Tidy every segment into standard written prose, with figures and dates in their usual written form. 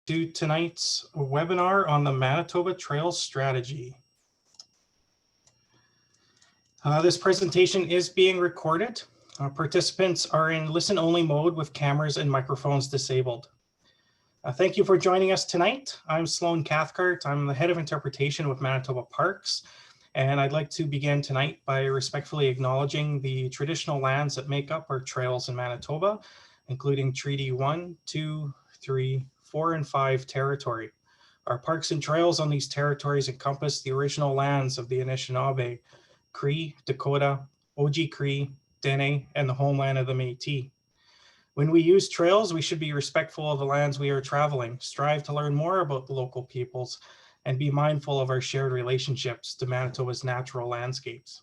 to tonight's webinar on the Manitoba Trails Strategy. This presentation is being recorded. Participants are in listen-only mode with cameras and microphones disabled. Thank you for joining us tonight. I'm Sloan Cathcart. I'm the head of interpretation with Manitoba Parks, and I'd like to begin tonight by respectfully acknowledging the traditional lands that make up our trails in Manitoba, including Treaty 1, 2, 3, 4, and 5 territory. Our parks and trails on these territories encompass the original lands of the Anishinaabe, Cree, Dakota, Oji-Cree, Dene, and the homeland of the Métis. When we use trails, we should be respectful of the lands we are traveling, strive to learn more about the local peoples, and be mindful of our shared relationships to Manitoba's natural landscapes.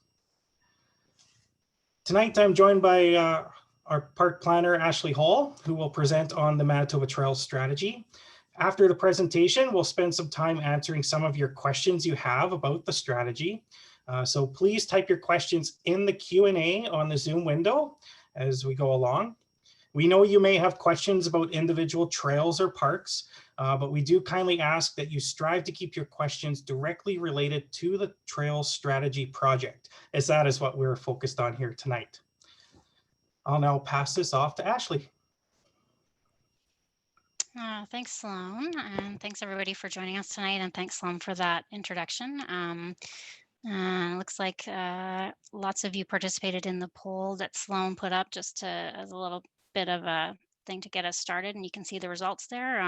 Tonight, I'm joined by our park planner, Ashley Hall, who will present on the Manitoba Trails strategy. After the presentation, we'll spend some time answering some of your questions you have about the strategy. So please type your questions in the Q&A on the Zoom window as we go along. We know you may have questions about individual trails or parks, but we do kindly ask that you strive to keep your questions directly related to the Trails Strategy project, as that is what we're focused on here tonight. I'll now pass this off to Ashley. Thanks, Sloan, and thanks everybody for joining us tonight, and thanks, Sloan, for that introduction. Looks like lots of you participated in the poll that Sloan put up just as a little bit of a thing to get us started, and you can see the results there.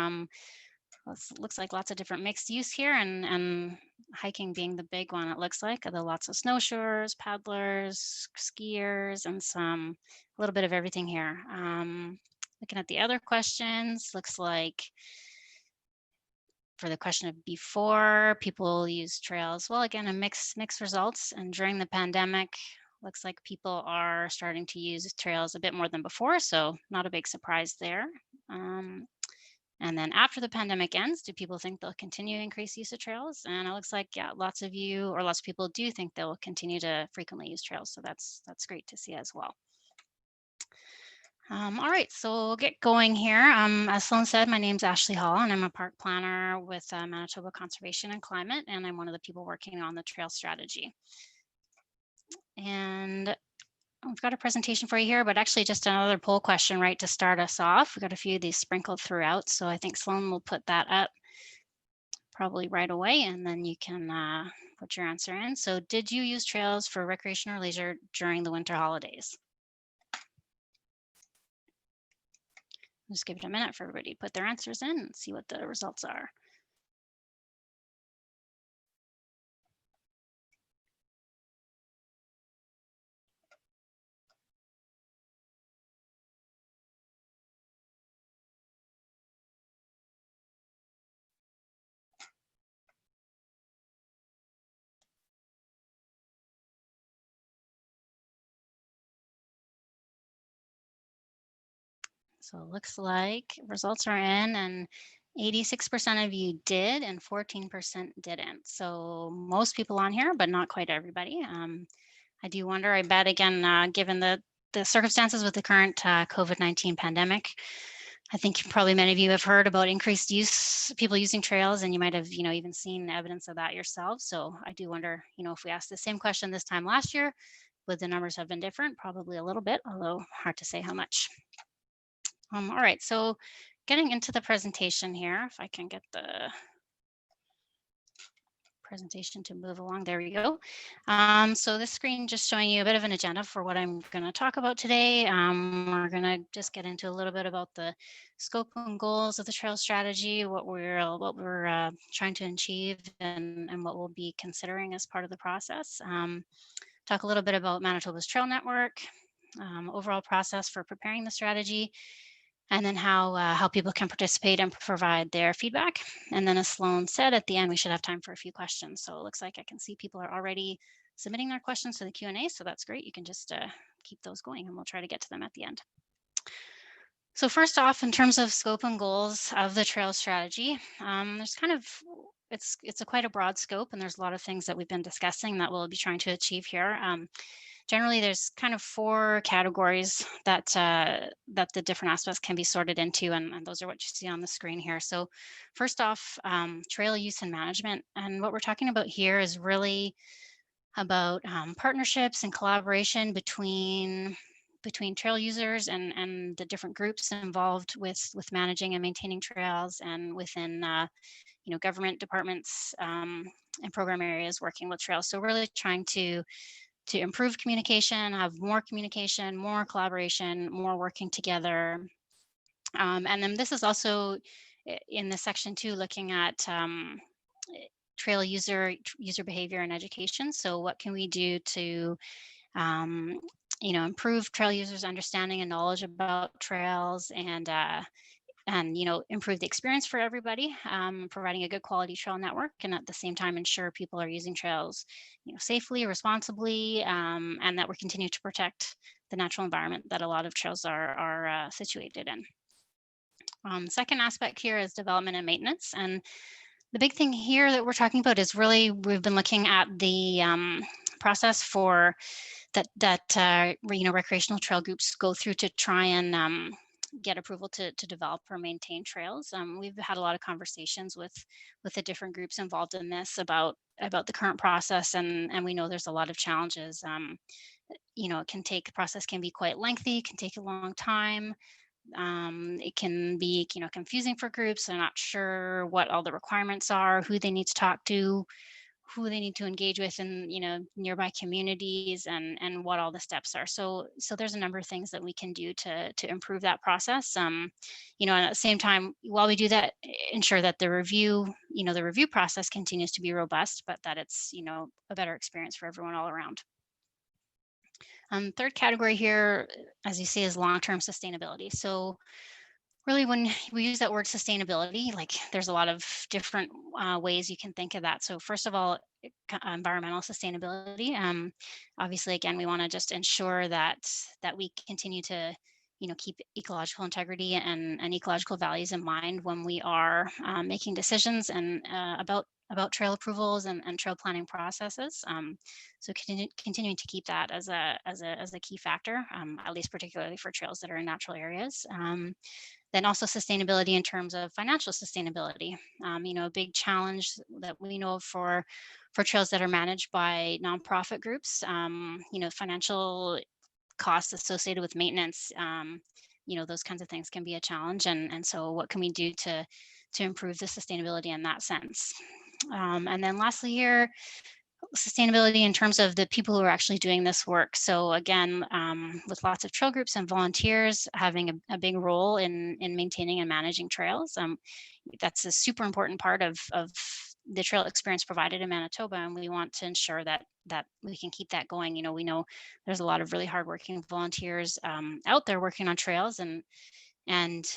Looks like lots of different mixed use here, and hiking being the big one. It looks like there are lots of snowshoers, paddlers, skiers, and a little bit of everything here. Looking at the other questions, looks like for the question of before people use trails, well, again, a mixed results. And during the pandemic, looks like people are starting to use trails a bit more than before, so not a big surprise there. And then after the pandemic ends, do people think they'll continue to increase use of trails? And it looks like, yeah, lots of people do think they'll continue to frequently use trails, so that's great to see as well. All right, so we'll get going here. As Sloan said, my name's Ashley Hall, and I'm a park planner with Manitoba Conservation and Climate, and I'm one of the people working on the trail strategy. And we've got a presentation for you here, but actually just another poll question right to start us off. We've got a few of these sprinkled throughout, so I think Sloan will put that up probably right away, and then you can put your answer in. So did you use trails for recreation or leisure during the winter holidays? Just give it a minute for everybody to put their answers in and see what the results are. So it looks like results are in, and 86% of you did and 14% didn't. So most people on here, but not quite everybody. I do wonder, I bet again, given the circumstances with the current COVID-19 pandemic, I think probably many of you have heard about increased use, people using trails, and you might have, even seen evidence of that yourself. So I do wonder, if we asked the same question this time last year, would the numbers have been different? Probably a little bit, although hard to say how much. All right, so getting into the presentation here, if I can get the presentation to move along. There we go. So this screen just showing you a bit of an agenda for what I'm going to talk about today. We're going to just get into a little bit about the scope and goals of the trail strategy, what we're trying to achieve, and what we'll be considering as part of the process. Talk a little bit about Manitoba's trail network, overall process for preparing the strategy, and then how people can participate and provide their feedback. And then as Sloan said, at the end, we should have time for a few questions. So it looks like I can see people are already submitting their questions to the Q&A, so that's great. You can just keep those going and we'll try to get to them at the end. So first off, in terms of scope and goals of the trail strategy, there's it's quite a broad scope, and there's a lot of things that we've been discussing that we'll be trying to achieve here. generally there's kind of 4 categories that that the different aspects can be sorted into, and those are what you see on the screen here. So first off, trail use and management. And what we're talking about here is really about partnerships and collaboration between trail users and the different groups involved with managing and maintaining trails, and within government departments and program areas working with trails. So really trying to improve communication, have more communication, more collaboration, more working together. And then this is also in the section 2, looking at trail user behavior and education. So what can we do to um, improve trail users' understanding and knowledge about trails, and improve the experience for everybody, providing a good quality trail network, and at the same time ensure people are using trails safely, responsibly, and that we're continuing to protect the natural environment that a lot of trails are situated in. Second aspect here is development and maintenance. And the big thing here that we're talking about is really, we've been looking at the process for that recreational trail groups go through to try and get approval to develop or maintain trails. We've had a lot of conversations with the different groups involved in this about the current process, and we know there's a lot of challenges. The process can be quite lengthy, can take a long time. It can be confusing for groups. They're not sure what all the requirements are, who they need to talk to, who they need to engage with in nearby communities, and what all the steps are. So there's a number of things that we can do to improve that process. And at the same time, while we do that, ensure that the review process continues to be robust, but that it's a better experience for everyone all around. Third category here, as you see, is long-term sustainability. So really, when we use that word sustainability, like, there's a lot of different ways you can think of that. So first of all, environmental sustainability. Obviously, again, we want to just ensure that we continue to keep ecological integrity and ecological values in mind when we are making decisions and about trail approvals and trail planning processes. So continuing to keep that as a key factor, at least particularly for trails that are in natural areas. Then also sustainability in terms of financial sustainability. A big challenge that we know of for trails that are managed by nonprofit groups, financial costs associated with maintenance, those kinds of things can be a challenge. And so what can we do to improve the sustainability in that sense? And then lastly here, sustainability in terms of the people who are actually doing this work. So again, with lots of trail groups and volunteers having a big role in maintaining and managing trails, that's a super important part of the trail experience provided in Manitoba, and we want to ensure that we can keep that going. We know there's a lot of really hardworking volunteers out there working on trails, and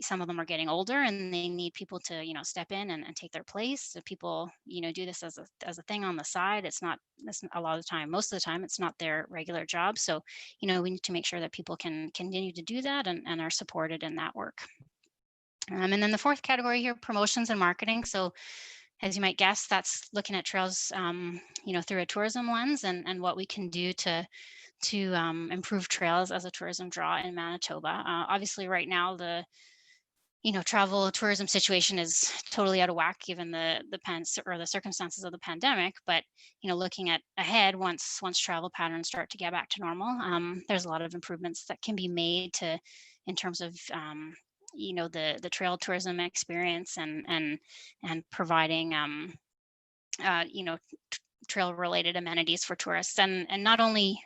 some of them are getting older and they need people to step in and take their place. So people do this as a thing on the side. It's not, that's a lot of the time, most of the time, it's not their regular job. So we need to make sure that people can continue to do that and are supported in that work. And then the fourth category here, promotions and marketing. So as you might guess, that's looking at trails through a tourism lens, and what we can do to improve trails as a tourism draw in Manitoba. Obviously right now, the travel tourism situation is totally out of whack given the circumstances of the pandemic. But looking at ahead, once travel patterns start to get back to normal, there's a lot of improvements that can be made in terms of the trail tourism experience, and providing trail related amenities for tourists, and not only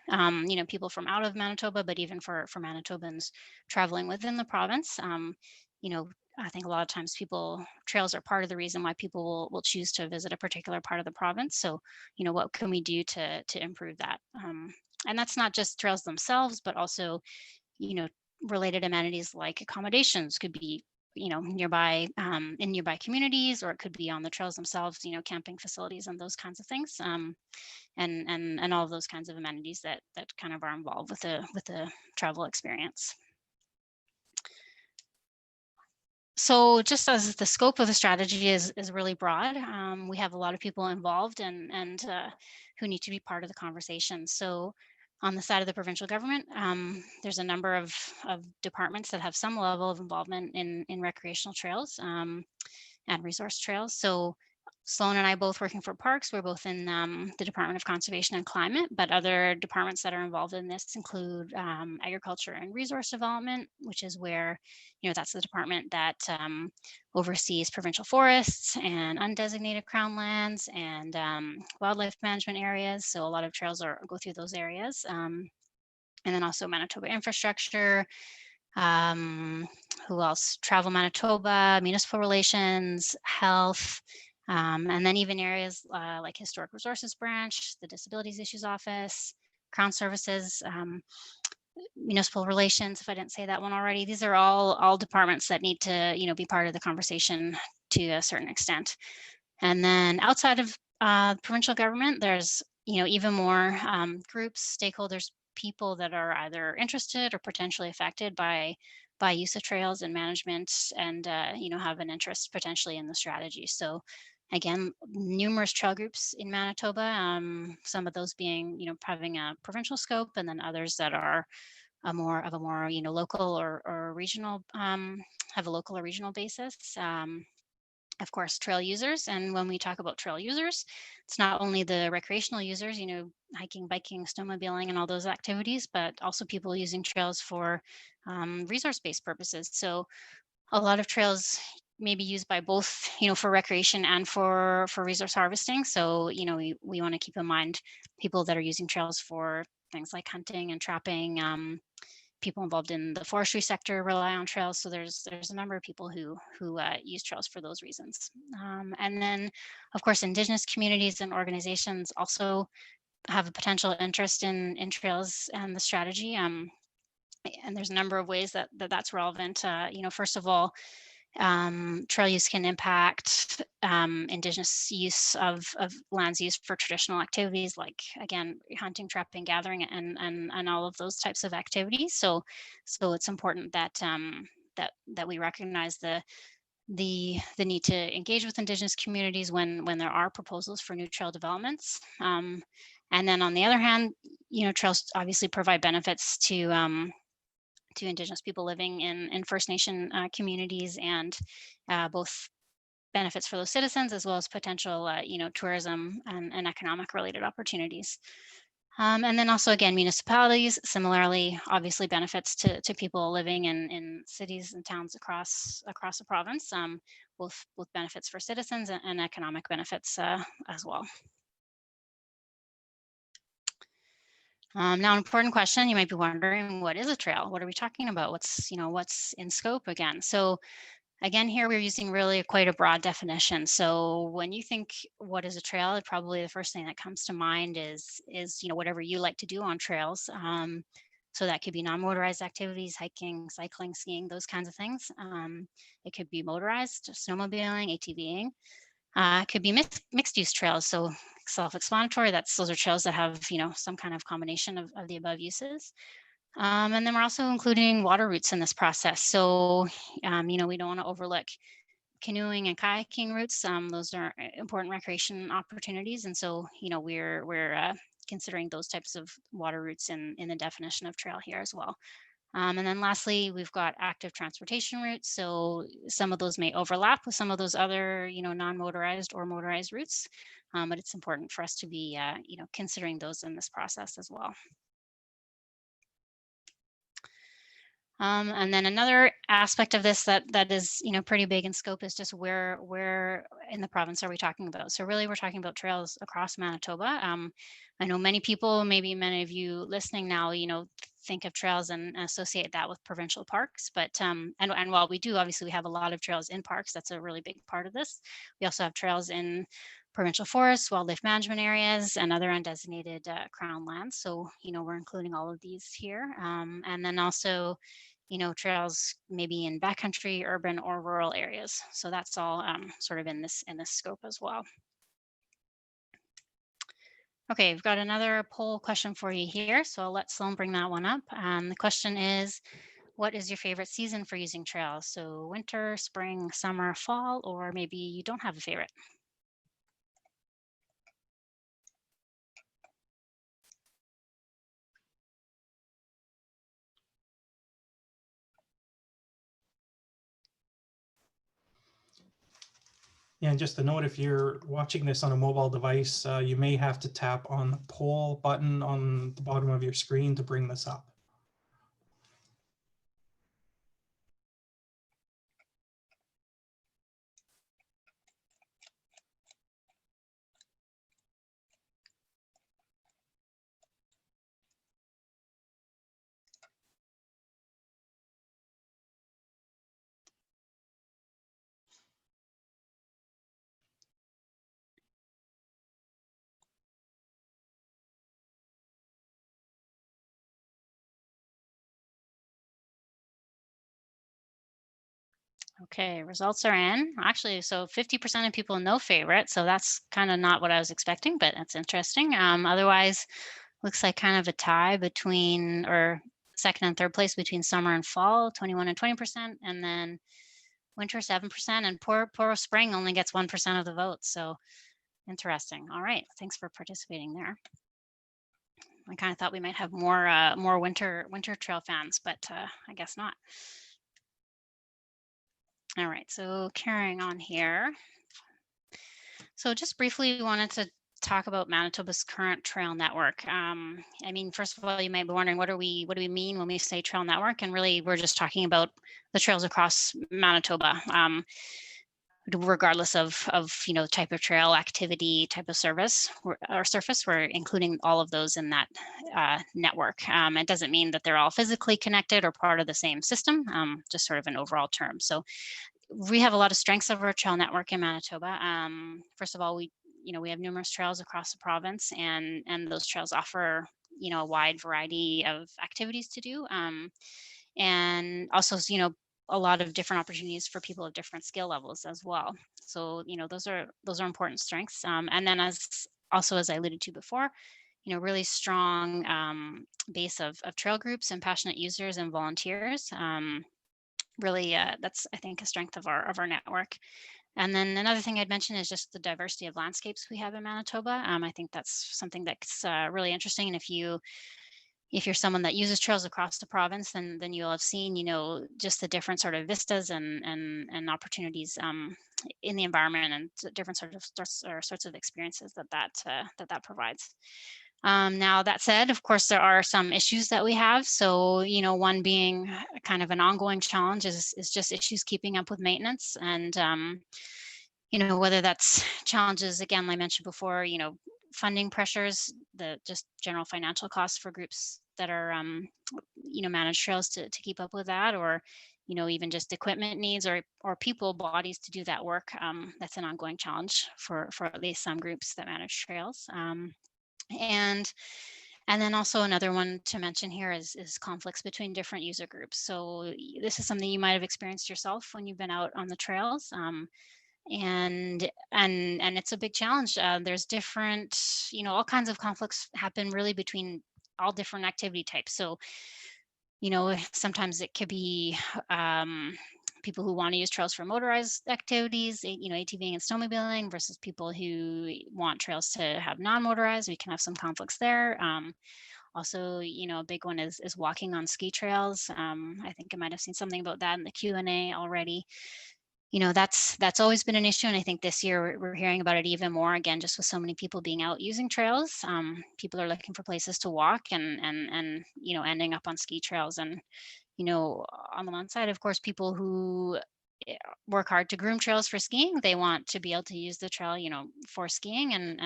people from out of Manitoba, but even for Manitobans traveling within the province. I think a lot of times trails are part of the reason why people will choose to visit a particular part of the province. So what can we do to improve that? And that's not just trails themselves, but also related amenities like accommodations could be nearby, in nearby communities, or it could be on the trails themselves, camping facilities and those kinds of things, and all of those kinds of amenities that kind of are involved with the travel experience. So just as the scope of the strategy is really broad, we have a lot of people involved and who need to be part of the conversation. So On the side of the provincial government, there's a number of departments that have some level of involvement in recreational trails and resource trails. So Sloan and I both working for parks. We're both in the Department of Conservation and Climate, but other departments that are involved in this include agriculture and resource development, which is where, that's the department that oversees provincial forests and undesignated crown lands and wildlife management areas. So a lot of trails go through those areas. And then also Manitoba infrastructure, who else? Travel Manitoba, municipal relations, health, and then even areas like Historic Resources Branch, the Disabilities Issues Office, Crown Services, municipal relations, if I didn't say that one already. These are all departments that need to, be part of the conversation to a certain extent. And then outside of provincial government, there's, even more groups, stakeholders, people that are either interested or potentially affected by use of trails and management and, have an interest potentially in the strategy. So again, numerous trail groups in Manitoba, some of those being, having a provincial scope, and then others that are a more, local or regional, have a local or regional basis. Of course, trail users. And when we talk about trail users, it's not only the recreational users, hiking, biking, snowmobiling, and all those activities, but also people using trails for resource-based purposes. So a lot of trails may be used by both, for recreation and for resource harvesting. So, we want to keep in mind people that are using trails for things like hunting and trapping. People involved in the forestry sector rely on trails. So there's a number of people who use trails for those reasons. And then, of course, Indigenous communities and organizations also have a potential interest in trails and the strategy. And there's a number of ways that's relevant. First of all, trail use can impact Indigenous use of lands used for traditional activities, like, again, hunting, trapping, gathering, and all of those types of activities. So it's important that that we recognize the need to engage with Indigenous communities when there are proposals for new trail developments. And then on the other hand, trails obviously provide benefits to Indigenous people living in First Nation communities, and both benefits for those citizens as well as potential, tourism and economic related opportunities. And then also, again, municipalities, similarly, obviously benefits to people living in cities and towns across the province, both benefits for citizens and economic benefits as well. Now, an important question, you might be wondering, what is a trail? What are we talking about? What's in scope again? So again, here we're using really quite a broad definition. So when you think what is a trail, probably the first thing that comes to mind is whatever you like to do on trails. So that could be non-motorized activities, hiking, cycling, skiing, those kinds of things. It could be motorized, snowmobiling, ATVing. It could be mixed use trails. So self-explanatory, those are trails that have, some kind of combination of the above uses. And then we're also including water routes in this process. So, we don't want to overlook canoeing and kayaking routes. Those are important recreation opportunities. And so, we're considering those types of water routes in the definition of trail here as well. And then lastly, we've got active transportation routes. So some of those may overlap with some of those other, non-motorized or motorized routes, but it's important for us to be, considering those in this process as well. And then another aspect of this that is, pretty big in scope is just where in the province are we talking about? So really, we're talking about trails across Manitoba. I know many people, maybe many of you listening now, think of trails and associate that with provincial parks. But and while we do, obviously, we have a lot of trails in parks. That's a really big part of this. We also have trails in provincial forests, wildlife management areas, and other undesignated crown lands. So, we're including all of these here. And then also, trails maybe in backcountry, urban, or rural areas. So that's all sort of in this scope as well. Okay, we've got another poll question for you here. So I'll let Sloan bring that one up. The question is, what is your favorite season for using trails? So winter, spring, summer, fall, or maybe you don't have a favorite? Yeah, and just a note, if you're watching this on a mobile device, you may have to tap on the poll button on the bottom of your screen to bring this up. Okay, results are in. Actually, so 50% of people no favorite. So that's kind of not what I was expecting, but that's interesting. Otherwise, looks like kind of a tie between, or second and third place between summer and fall, 21 and 20%, and then winter 7%, and poor spring only gets 1% of the vote. So interesting. All right, thanks for participating there. I kind of thought we might have more winter trail fans, but I guess not. All right, so carrying on here. So just briefly wanted to talk about Manitoba's current trail network. I mean, first of all, you might be wondering, what do we mean when we say trail network? And really, we're just talking about the trails across Manitoba, regardless of type of trail, activity, type of service or surface. We're including all of those in that network. It doesn't mean that they're all physically connected or part of the same system, just sort of an overall term. So we have a lot of strengths of our trail network in Manitoba. First of all, we have numerous trails across the province, and those trails offer a wide variety of activities to do, and also a lot of different opportunities for people of different skill levels as well. So those are important strengths. And then as I alluded to before, really strong base of trail groups and passionate users and volunteers. Really, that's, I think, a strength of our network. And then another thing I'd mention is just the diversity of landscapes we have in Manitoba. I think that's something that's really interesting. And if you're someone that uses trails across the province, then you'll have seen just the different sort of vistas and opportunities in the environment, and different sorts of experiences that provides. Now, that said, of course, there are some issues that we have. So, one being kind of an ongoing challenge is just issues keeping up with maintenance. And, whether that's challenges, again, like I mentioned before, funding pressures, the just general financial costs for groups that are, managed trails to keep up with that, or, even just equipment needs or people bodies to do that work. That's an ongoing challenge for at least some groups that manage trails. And then also another one to mention here is conflicts between different user groups. So this is something you might have experienced yourself when you've been out on the trails. And it's a big challenge. There's different, all kinds of conflicts happen really between all different activity types. So sometimes it could be people who want to use trails for motorized activities, ATVing and snowmobiling, versus people who want trails to have non-motorized. We can have some conflicts there. Also, a big one is walking on ski trails. I think I might have seen something about that in the Q&A already. That's always been an issue, and I think this year we're hearing about it even more, again, just with so many people being out using trails. People are looking for places to walk and ending up on ski trails. And on the one side, of course, people who work hard to groom trails for skiing, they want to be able to use the trail for skiing. And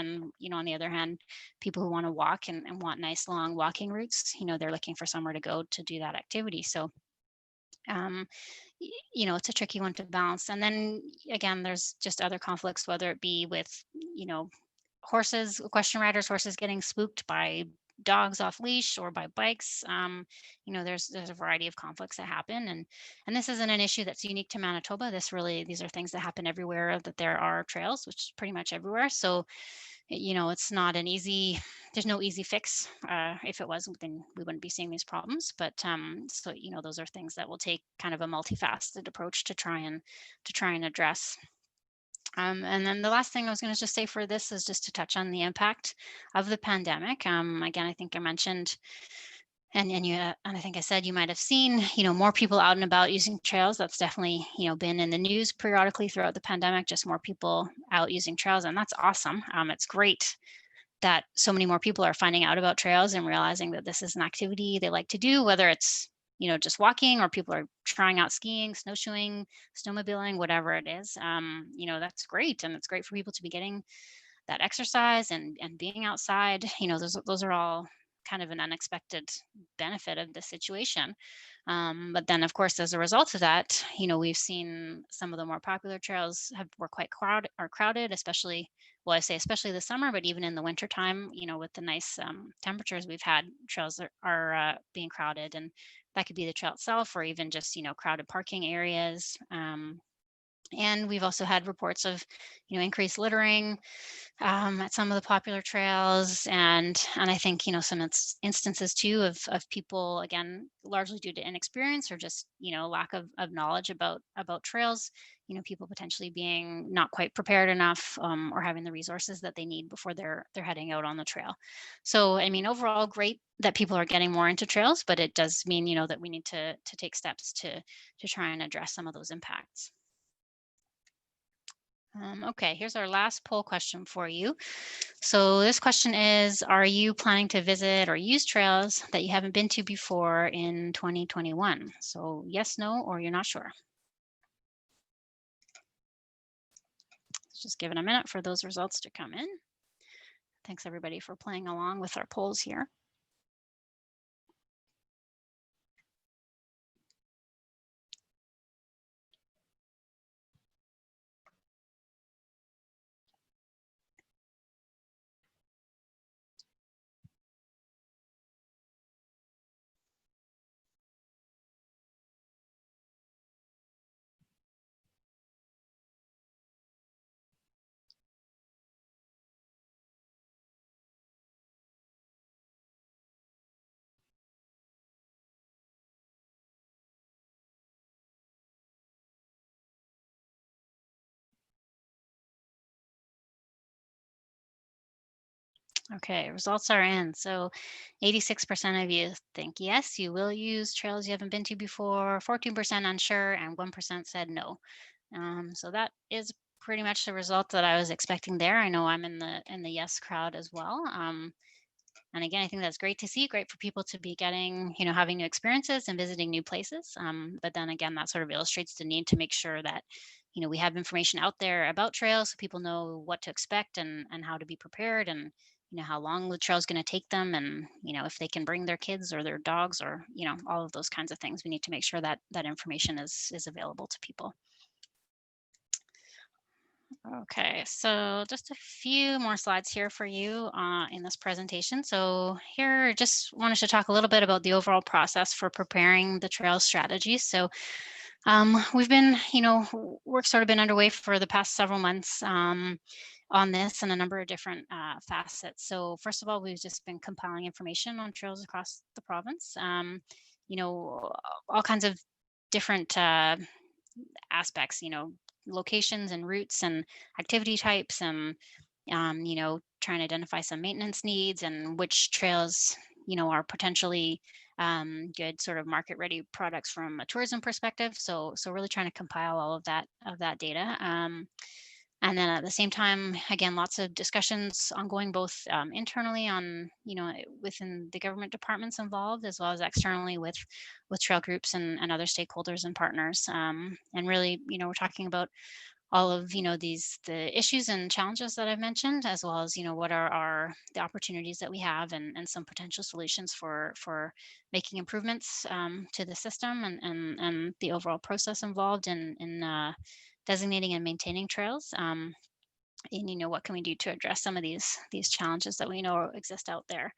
on the other hand, people who want to walk and want nice long walking routes, they're looking for somewhere to go to do that activity. So it's a tricky one to balance. And then again, there's just other conflicts, whether it be with horses, equestrian riders, horses getting spooked by dogs off leash or by bikes. There's a variety of conflicts that happen, and this isn't an issue that's unique to Manitoba. These are things that happen everywhere that there are trails, which is pretty much everywhere. So it's not an easy, there's no easy fix. If it was, then we wouldn't be seeing these problems. But so those are things that will take kind of a multifaceted approach to try and address. And then the last thing I was going to just say for this is just to touch on the impact of the pandemic. Again, I think I mentioned And I think I said you might have seen, more people out and about using trails. That's definitely, been in the news periodically throughout the pandemic, just more people out using trails. And that's awesome. It's great that so many more people are finding out about trails and realizing that this is an activity they like to do, whether it's, just walking, or people are trying out skiing, snowshoeing, snowmobiling, whatever it is. That's great. And it's great for people to be getting that exercise and being outside. Those are all kind of an unexpected benefit of the situation. But then, of course, as a result of that, we've seen some of the more popular trails were quite crowded, especially, well, I say especially this summer, but even in the winter time, with the nice temperatures we've had, trails are being crowded. And that could be the trail itself, or even just, crowded parking areas. And we've also had reports of, increased littering at some of the popular trails, and I think, some instances too of people, again, largely due to inexperience, or just, lack of knowledge about trails. People potentially being not quite prepared enough, or having the resources that they need before they're heading out on the trail. So, I mean, overall, great that people are getting more into trails, but it does mean, that we need to take steps to try and address some of those impacts. Okay, here's our last poll question for you. So this question is, are you planning to visit or use trails that you haven't been to before in 2021? So yes, no, or you're not sure. Just give it a minute for those results to come in. Thanks everybody for playing along with our polls here. Okay, results are in. So 86% of you think yes, you will use trails you haven't been to before, 14% unsure, and 1% said no. So that is pretty much the result that I was expecting there. I know I'm in the yes crowd as well. And again, I think that's great to see. Great for people to be getting, having new experiences and visiting new places. But then again, that sort of illustrates the need to make sure that, we have information out there about trails so people know what to expect and how to be prepared, and, how long the trail is going to take them, and, if they can bring their kids or their dogs, or, all of those kinds of things. We need to make sure that that information is available to people. Okay, so just a few more slides here for you in this presentation. So here, just wanted to talk a little bit about the overall process for preparing the trail strategy. So we've been, work's sort of been underway for the past several months on this, and a number of different facets. So first of all, we've just been compiling information on trails across the province. All kinds of different aspects, locations and routes and activity types, and trying to identify some maintenance needs and which trails, are potentially good sort of market ready products from a tourism perspective. So really trying to compile all of that data. And then at the same time, again, lots of discussions ongoing, both internally on, within the government departments involved, as well as externally with trail groups and other stakeholders and partners. And really, we're talking about all of, the issues and challenges that I've mentioned, as well as, what are the opportunities that we have, and some potential solutions for making improvements to the system, and the overall process involved in designating and maintaining trails. And what can we do to address some of these challenges that we know exist out there.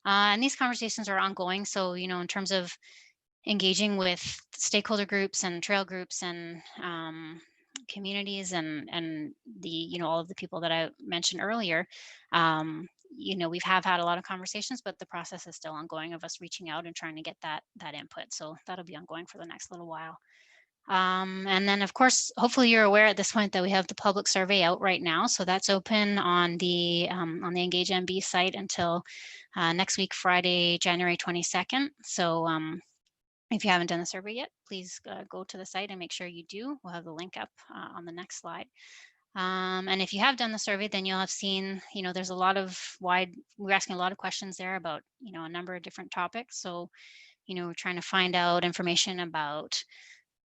And these conversations are ongoing. So, in terms of engaging with stakeholder groups and trail groups and communities, and the, all of the people that I mentioned earlier, we've had a lot of conversations, but the process is still ongoing of us reaching out and trying to get that input. So that'll be ongoing for the next little while. And then, of course, hopefully you're aware at this point that we have the public survey out right now. So that's open on the Engage MB site until next week, Friday, January 22nd. So if you haven't done the survey yet, please go to the site and make sure you do. We'll have the link up on the next slide. And if you have done the survey, then you'll have seen, there's a lot of we're asking a lot of questions there about, a number of different topics. So, we're trying to find out information about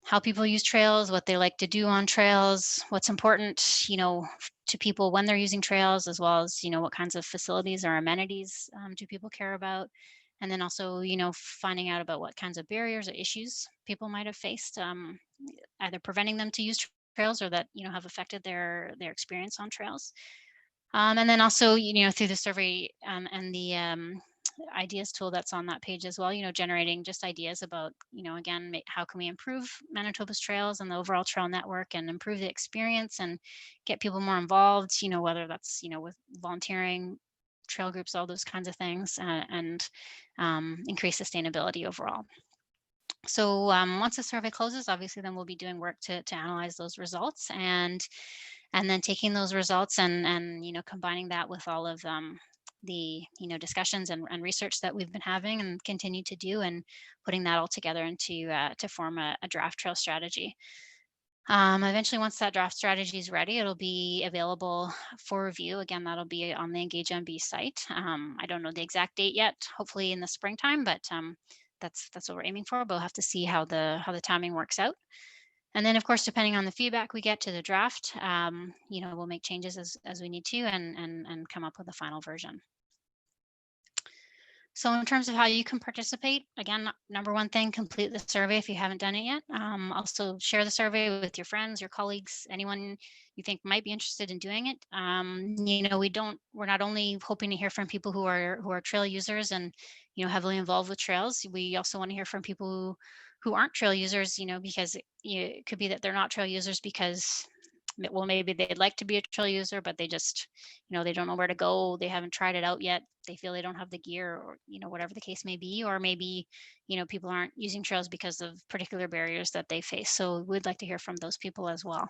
how people use trails, what they like to do on trails, what's important, to people when they're using trails, as well as, what kinds of facilities or amenities do people care about. And then also, finding out about what kinds of barriers or issues people might have faced, either preventing them to use trails or that, have affected their experience on trails. And then also, through the survey and the ideas tool that's on that page as well, generating just ideas about, again, how can we improve Manitoba's trails and the overall trail network and improve the experience and get people more involved, whether that's, with volunteering, trail groups, all those kinds of things, and increase sustainability overall. So once the survey closes, obviously, then we'll be doing work to analyze those results and then taking those results and combining that with all of the discussions and research that we've been having and continue to do, and putting that all together into to form a draft trail strategy. Eventually, once that draft strategy is ready, it'll be available for review. Again, that'll be on the Engage MB site. I don't know the exact date yet, hopefully in the springtime, but that's what we're aiming for. But we'll have to see how the timing works out. And then, of course, depending on the feedback we get to the draft, we'll make changes as we need to and come up with a final version. So in terms of how you can participate, again, number one thing, complete the survey if you haven't done it yet. Also share the survey with your friends, your colleagues, anyone you think might be interested in doing it. We're not only hoping to hear from people who are trail users and, heavily involved with trails. We also want to hear from people who aren't trail users, because it could be that they're not trail users because, well, maybe they'd like to be a trail user, but they just, they don't know where to go. They haven't tried it out yet. They feel they don't have the gear, or, whatever the case may be. Or maybe, people aren't using trails because of particular barriers that they face. So we'd like to hear from those people as well.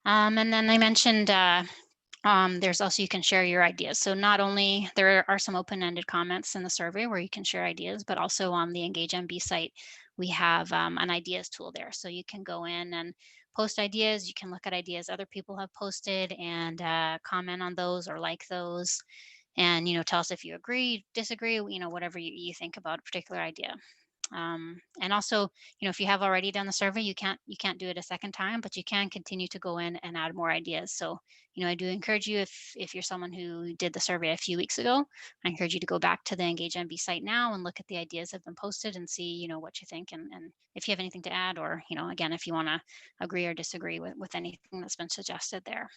And then I mentioned there's also, you can share your ideas. So not only there are some open-ended comments in the survey where you can share ideas, but also on the Engage MB site, we have an ideas tool there. So you can go in and post ideas. You can look at ideas other people have posted and comment on those or like those. And, tell us if you agree, disagree, whatever you think about a particular idea. And also, if you have already done the survey, you can't do it a second time, but you can continue to go in and add more ideas. So, I do encourage you, if you're someone who did the survey a few weeks ago, I encourage you to go back to the Engage MB site now and look at the ideas that have been posted and see, what you think, and if you have anything to add, or, again, if you want to agree or disagree with anything that's been suggested there.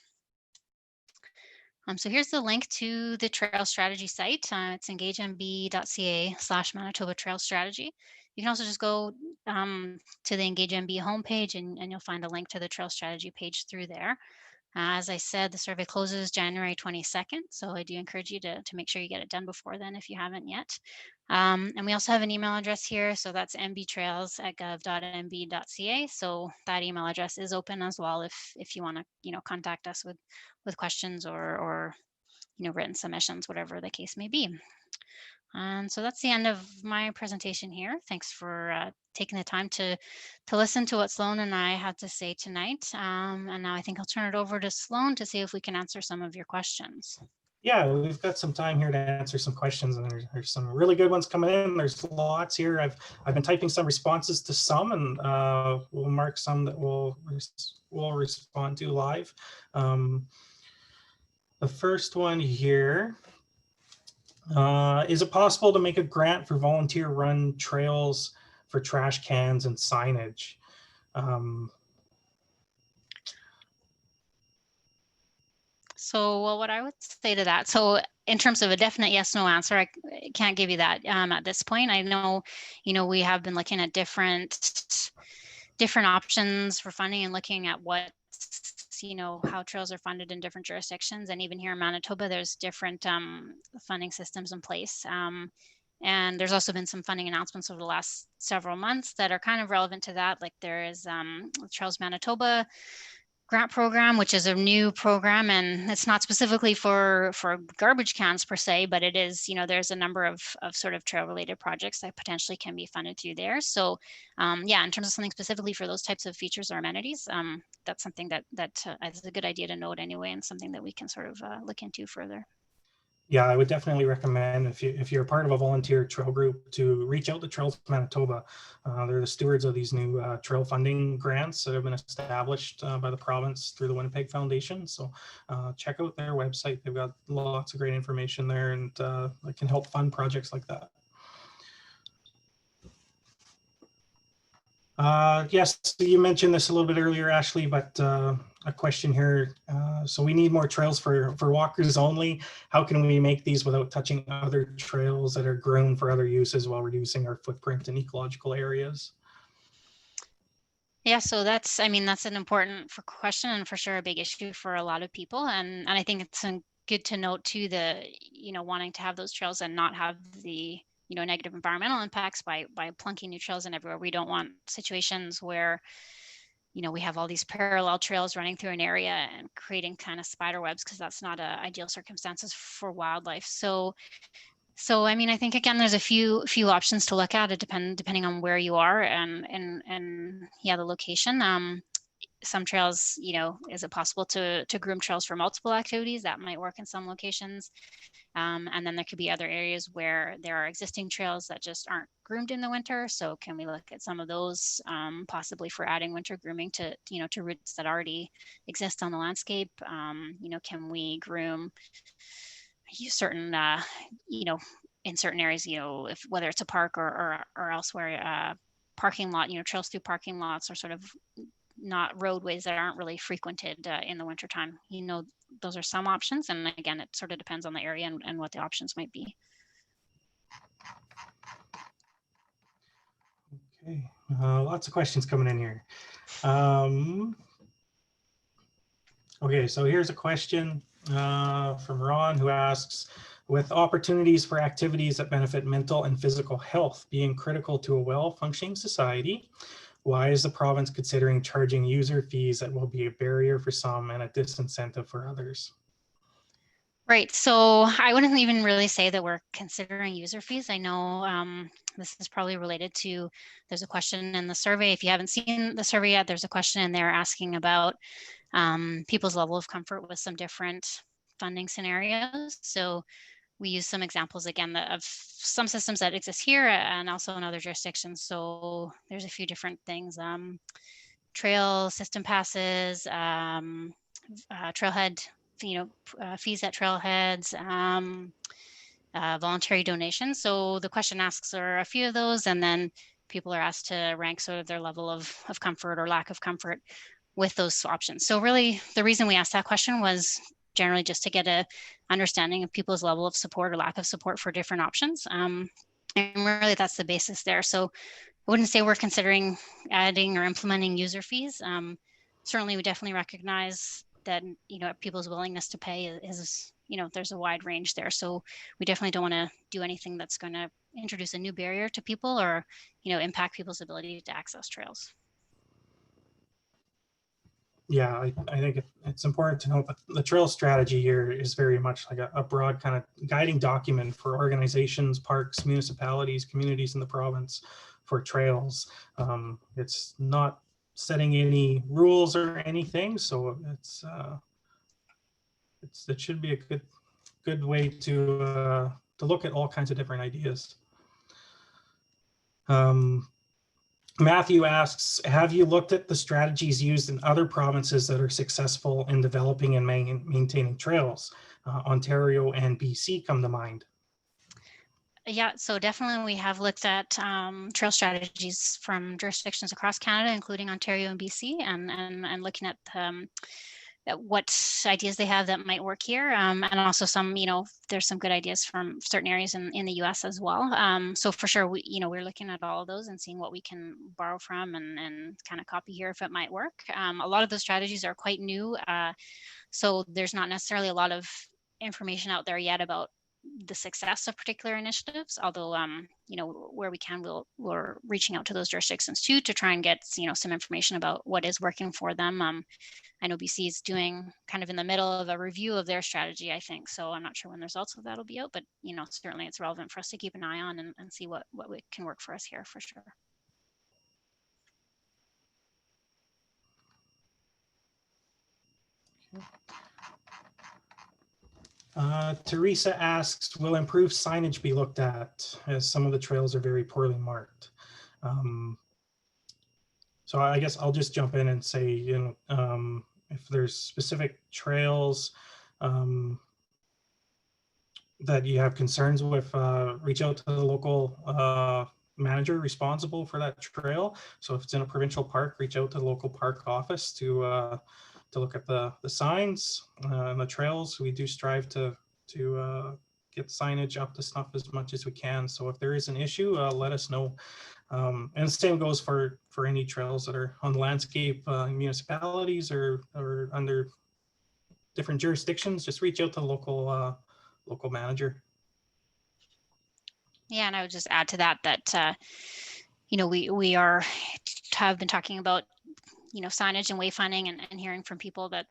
So here's the link to the trail strategy site. It's engagemb.ca/Manitoba Trail Strategy. You can also just go to the Engage MB homepage and you'll find a link to the trail strategy page through there. As I said, the survey closes January 22nd. So I do encourage you to make sure you get it done before then if you haven't yet. And we also have an email address here. So that's mbtrails@gov.mb.ca. So that email address is open as well if you want to, contact us with questions or written submissions, whatever the case may be. And so that's the end of my presentation here. Thanks for taking the time to listen to what Sloan and I had to say tonight. And now I think I'll turn it over to Sloan to see if we can answer some of your questions. Yeah, we've got some time here to answer some questions, and there's some really good ones coming in. There's lots here. I've been typing some responses to some, and we'll mark some that we'll respond to live. The first one here. Is it possible to make a grant for volunteer run trails for trash cans and signage? So, well, what I would say to that, so in terms of a definite yes, no answer, I can't give you that at this point. I know, we have been looking at different options for funding and looking at what, how trails are funded in different jurisdictions. And even here in Manitoba, there's different funding systems in place. And there's also been some funding announcements over the last several months that are kind of relevant to that. Like there is Trails Manitoba grant program, which is a new program, and it's not specifically for garbage cans per se, but it is, there's a number of sort of trail related projects that potentially can be funded through there. So yeah, in terms of something specifically for those types of features or amenities, that's something that is a good idea to note anyway, and something that we can sort of look into further. Yeah, I would definitely recommend if you're part of a volunteer trail group to reach out to Trails Manitoba. They're the stewards of these new trail funding grants that have been established by the province through the Winnipeg Foundation. So check out their website. They've got lots of great information there, and it can help fund projects like that. Yes, so you mentioned this a little bit earlier, Ashley, but a question here. So we need more trails for walkers only. How can we make these without touching other trails that are groomed for other uses while reducing our footprint in ecological areas? Yeah, so that's an important question, and for sure a big issue for a lot of people. And I think it's good to note too, the, wanting to have those trails and not have the, negative environmental impacts by plunking new trails in everywhere. We don't want situations where, we have all these parallel trails running through an area and creating kind of spider webs, because that's not ideal circumstances for wildlife. So I think again, there's a few options to look at. It depending on where you are and yeah, the location. Some trails, is it possible to groom trails for multiple activities? That might work in some locations. And then there could be other areas where there are existing trails that just aren't groomed in the winter. So can we look at some of those, possibly for adding winter grooming to routes that already exist on the landscape? Can we groom certain, in certain areas, if whether it's a park or elsewhere, parking lot, trails through parking lots, or sort of not roadways that aren't really frequented in the wintertime. Those are some options. And again, it sort of depends on the area and what the options might be. Okay, lots of questions coming in here. Okay, so here's a question from Ron, who asks, with opportunities for activities that benefit mental and physical health being critical to a well-functioning society, why is the province considering charging user fees that will be a barrier for some and a disincentive for others? Right. So I wouldn't even really say that we're considering user fees. I know this is probably related to, there's a question in the survey. If you haven't seen the survey yet, there's a question in there asking about people's level of comfort with some different funding scenarios. So we use some examples again of some systems that exist here and also in other jurisdictions. So there's a few different things: trail system passes, trailhead, fees at trailheads, voluntary donations. So the question asks are a few of those, and then people are asked to rank sort of their level of comfort or lack of comfort with those options. So really, the reason we asked that question was generally just to get a understanding of people's level of support or lack of support for different options. And really, that's the basis there. So I wouldn't say we're considering adding or implementing user fees. Certainly, we definitely recognize that people's willingness to pay is there's a wide range there. So we definitely don't want to do anything that's going to introduce a new barrier to people or impact people's ability to access trails. Yeah, I think it's important to note that the trail strategy here is very much like a broad kind of guiding document for organizations, parks, municipalities, communities in the province for trails. It's not setting any rules or anything, so it should be a good way to look at all kinds of different ideas. Matthew asks, have you looked at the strategies used in other provinces that are successful in developing and maintaining trails? Ontario and BC come to mind. Yeah, so definitely we have looked at trail strategies from jurisdictions across Canada, including Ontario and BC, and looking at what ideas they have that might work here, and also some, there's some good ideas from certain areas in the US as well. So for sure, we're looking at all of those and seeing what we can borrow from and kind of copy here if it might work. A lot of the strategies are quite new, so there's not necessarily a lot of information out there yet about the success of particular initiatives, although where we can, we're reaching out to those jurisdictions too to try and get some information about what is working for them. I know BC is doing kind of in the middle of a review of their strategy, I think, so I'm not sure when the results of that will be out, but certainly it's relevant for us to keep an eye on and see what can work for us here for sure. Teresa asks, will improved signage be looked at, as some of the trails are very poorly marked? So I guess I'll just jump in and say, if there's specific trails that you have concerns with, reach out to the local manager responsible for that trail. So if it's in a provincial park, reach out to the local park office to look at the signs and the trails. We do strive to get signage up to snuff as much as we can. So if there is an issue, let us know. And the same goes for any trails that are on the landscape municipalities or under different jurisdictions. Just reach out to the local manager. Yeah, and I would just add to that we have been talking about signage and wayfinding and hearing from people that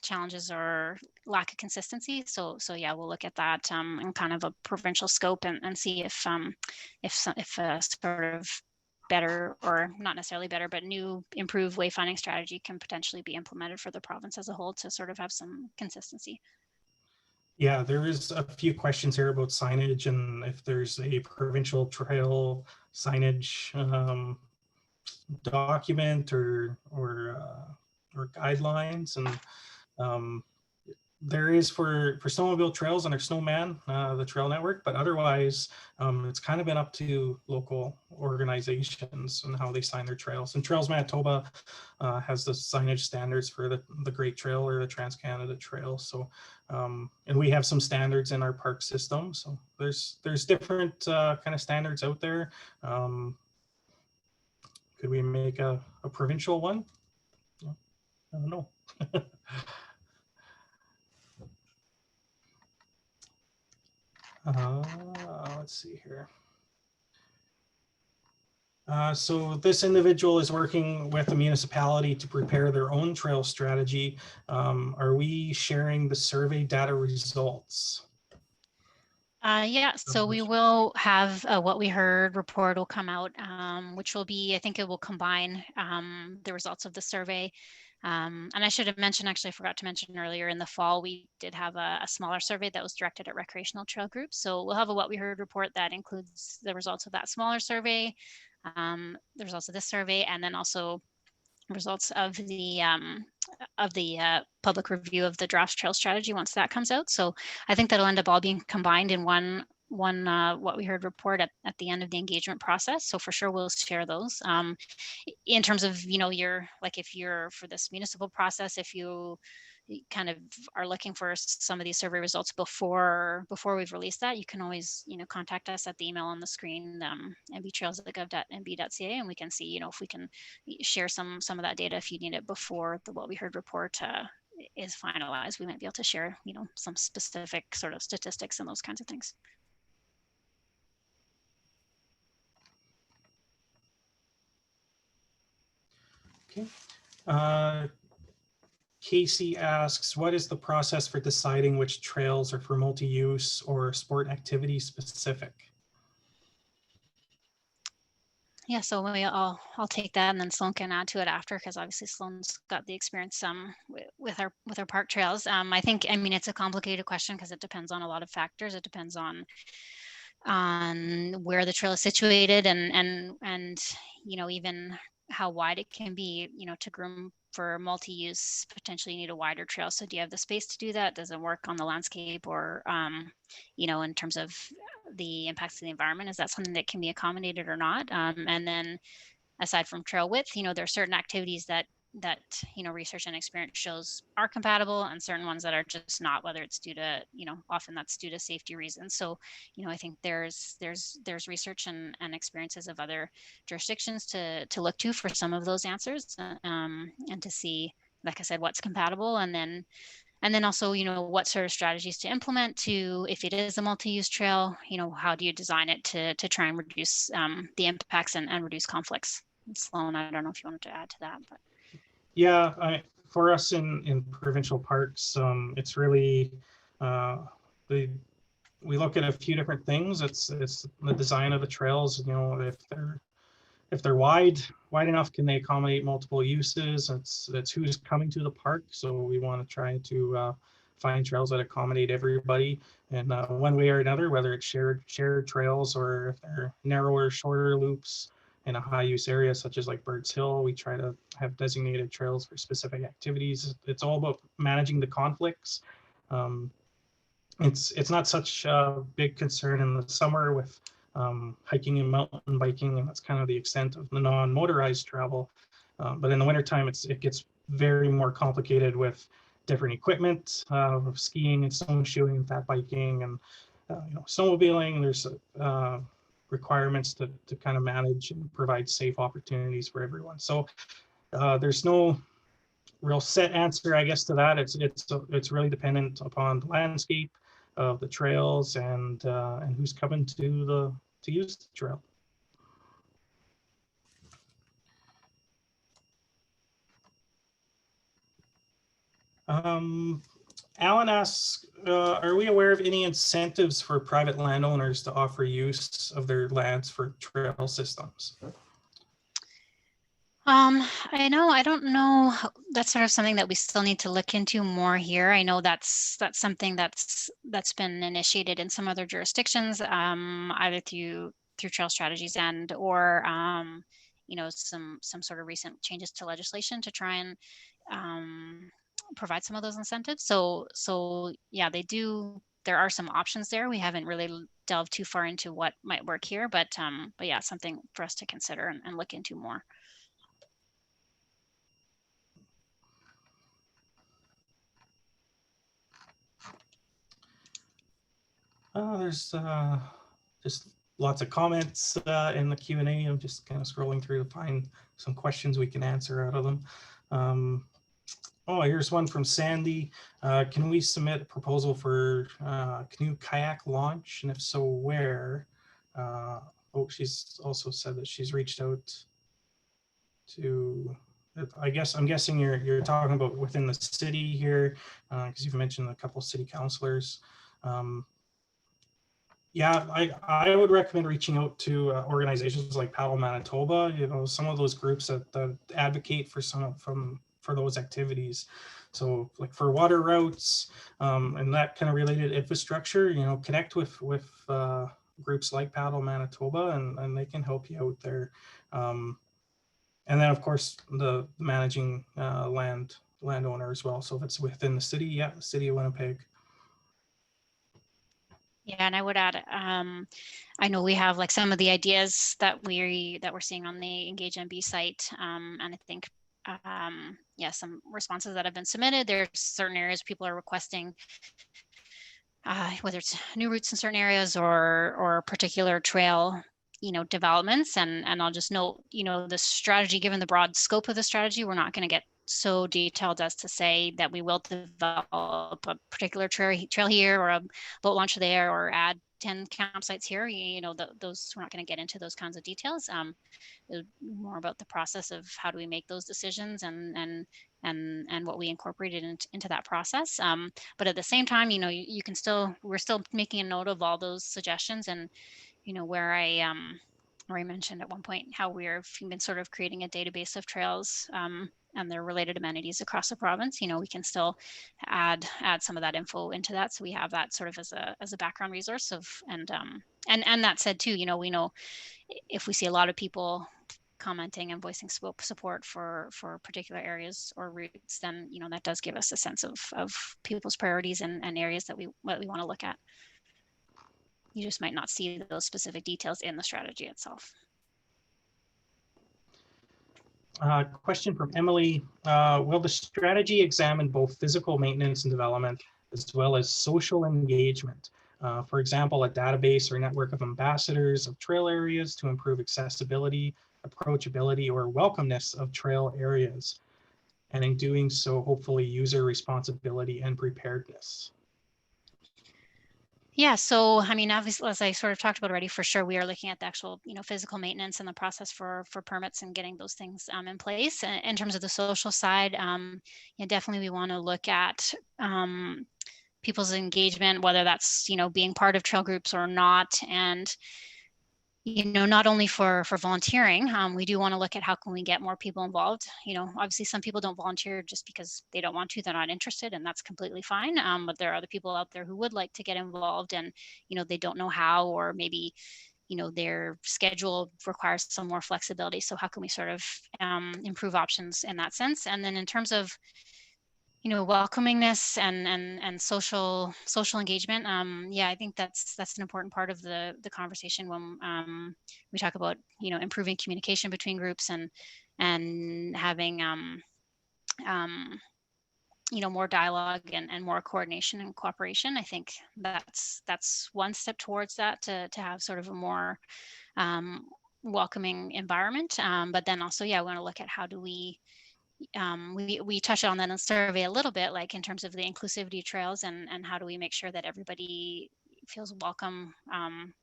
challenges or lack of consistency. So yeah, we'll look at that in kind of a provincial scope and see if a sort of better, or not necessarily better, but new improved wayfinding strategy can potentially be implemented for the province as a whole to sort of have some consistency. Yeah, there is a few questions here about signage and if there's a provincial trail signage document or guidelines, and there is for snowmobile trails under Snowman, the trail network, but otherwise it's kind of been up to local organizations and how they sign their trails. And Trails Manitoba has the signage standards for the Great Trail or the Trans-Canada Trail. So and we have some standards in our park system. So there's different kind of standards out there. Could we make a provincial one? I don't know. Let's see here. So this individual is working with a municipality to prepare their own trail strategy. Are we sharing the survey data results? Yeah, so we will have what we heard report will come out, which will be, I think it will combine the results of the survey. And I should have mentioned, actually, I forgot to mention earlier, in the fall, we did have a smaller survey that was directed at recreational trail groups. So we'll have a what we heard report that includes the results of that smaller survey, the results of this survey, and then also results of the public review of the draft trail strategy once that comes out. So I think that'll end up all being combined in one what we heard report at the end of the engagement process. So for sure we'll share those. In terms of if you're for this municipal process, if you kind of are looking for some of these survey results before we've released that, you can always contact us at the email on the screen, nbtrails@gov.nb.ca, and we can see if we can share some of that data if you need it before the what we heard report is finalized. We might be able to share some specific sort of statistics and those kinds of things. Okay. Casey asks, what is the process for deciding which trails are for multi-use or sport activity specific? Yeah, so I'll take that, and then Sloan can add to it after, because obviously Sloan's got the experience with our park trails. I think, it's a complicated question because it depends on a lot of factors. It depends on where the trail is situated and even how wide it can be. To groom for multi-use, potentially you need a wider trail. So do you have the space to do that? Does it work on the landscape, or in terms of the impacts to the environment? Is that something that can be accommodated or not? And then aside from trail width, there are certain activities that research and experience shows are compatible, and certain ones that are just not, whether it's due to often that's due to safety reasons. So I think there's research and experiences of other jurisdictions to look to for some of those answers, and to see, like I said, what's compatible, and then And then also, what sort of strategies to implement to, if it is a multi-use trail, how do you design it to try and reduce the impacts and reduce conflicts? Sloan, I don't know if you wanted to add to that, but. Yeah, for us in provincial parks, it's really we look at a few different things. It's the design of the trails. If they're wide enough, can they accommodate multiple uses? It's who's coming to the park. So we want to try to find trails that accommodate everybody in one way or another, whether it's shared trails or if they're narrower, shorter loops in a high use area such as like Birds Hill. We try to have designated trails for specific activities. It's all about managing the conflicts. Um, it's not such a big concern in the summer with hiking and mountain biking, and that's kind of the extent of the non-motorized travel. But in the wintertime, it gets very more complicated with different equipment, skiing and snowshoeing and fat biking and snowmobiling. There's requirements to kind of manage and provide safe opportunities for everyone. So there's no real set answer, I guess, to that. It's really dependent upon the landscape of the trails and who's coming to use the trail. Alan asks, are we aware of any incentives for private landowners to offer use of their lands for trail systems? I don't know. That's sort of something that we still need to look into more here. I know that's something that's been initiated in some other jurisdictions, either through trail strategies and or some sort of recent changes to legislation to try and provide some of those incentives. So yeah, they do. There are some options there. We haven't really delved too far into what might work here, but yeah, something for us to consider and look into more. There's just lots of comments in the Q&A. I'm just kind of scrolling through to find some questions we can answer out of them. Oh, here's one from Sandy. Can we submit a proposal for canoe kayak launch? And if so, where? She's also said that she's reached out to, I'm guessing you're talking about within the city here, because you've mentioned a couple of city councilors. Yeah, I would recommend reaching out to organizations like Paddle Manitoba. Some of those groups that advocate for for those activities. So like for water routes and that kind of related infrastructure, connect with groups like Paddle Manitoba and they can help you out there. And then of course the managing landowner as well. So if it's within the city, yeah, the city of Winnipeg. Yeah, and I would add, I know we have like some of the ideas that we're seeing on the Engage MB site, and I think, yeah, some responses that have been submitted. There's certain areas people are requesting, whether it's new routes in certain areas or particular trail, developments. And I'll just note, the strategy, given the broad scope of the strategy, we're not going to get so detailed as to say that we will develop a particular trail here or a boat launch there or add 10 campsites here. Those, we're not going to get into those kinds of details. More about the process of how do we make those decisions and what we incorporated into that process. But at the same time, you can we're still making a note of all those suggestions. And where I mentioned at one point how we've been sort of creating a database of trails and their related amenities across the province. We can still add some of that info into that, so we have that sort of as a background resource of. And that said too, we know if we see a lot of people commenting and voicing support for particular areas or routes, then that does give us a sense of people's priorities and areas that we want to look at. You just might not see those specific details in the strategy itself. Question from Emily. Will the strategy examine both physical maintenance and development as well as social engagement? For example, a database or network of ambassadors of trail areas to improve accessibility, approachability, or welcomeness of trail areas. and in doing so, hopefully user responsibility and preparedness? Yeah, so I mean, obviously, as I sort of talked about already, for sure, we are looking at the actual, physical maintenance and the process for permits and getting those things in place. In terms of the social side, yeah, definitely we want to look at people's engagement, whether that's being part of trail groups or not, and not only for volunteering, we do want to look at how can we get more people involved. Obviously some people don't volunteer just because they don't want to, they're not interested, and that's completely fine. But there are other people out there who would like to get involved, and they don't know how, or maybe their schedule requires some more flexibility. So how can we sort of improve options in that sense? And then in terms of welcomingness and social engagement. Yeah, I think that's an important part of the conversation when we talk about improving communication between groups and having um, more dialogue and more coordination and cooperation. I think that's one step towards that, to have sort of a more welcoming environment. But then also, yeah, we want to look at how do we touch on that in the survey a little bit, like in terms of the inclusivity trails, and how do we make sure that everybody feels welcome,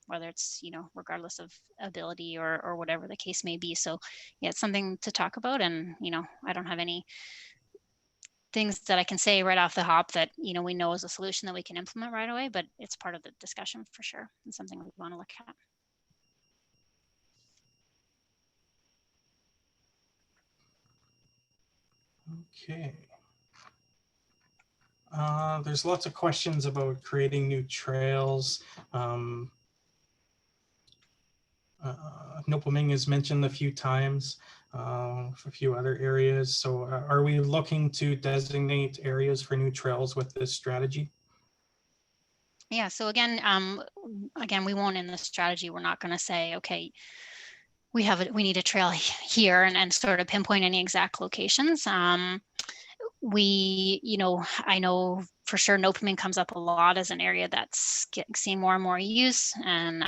whether it's regardless of ability or whatever the case may be. So yeah, it's something to talk about, and I don't have any things that I can say right off the hop that we know is a solution that we can implement right away, but it's part of the discussion for sure, and something we want to look at. Okay. There's lots of questions about creating new trails. Nopalming is mentioned a few times, a few other areas. So are we looking to designate areas for new trails with this strategy? Yeah, so again, we won't, in this strategy, we're not going to say, okay, we need a trail here, and sort of pinpoint any exact locations. I know for sure Nopalming comes up a lot as an area that's seeing more and more use, and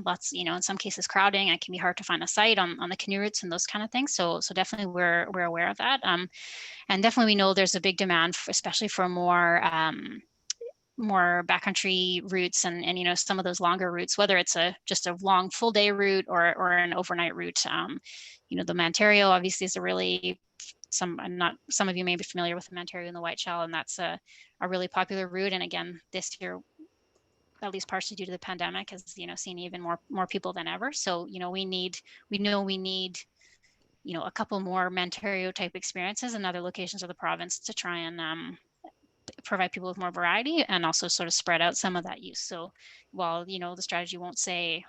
lots, in some cases crowding. It can be hard to find a site on the canoe routes and those kind of things. So definitely we're aware of that. And definitely we know there's a big demand, especially for more backcountry routes, and some of those longer routes, whether it's just a long full day route or an overnight route. The Mantario obviously is a really, some of you may be familiar with the Mantario and the Whiteshell, and that's a really popular route. And again, this year, at least partially due to the pandemic, has seen even more people than ever. So we know we need a couple more Mantario type experiences in other locations of the province to try and provide people with more variety, and also sort of spread out some of that use. So while the strategy won't say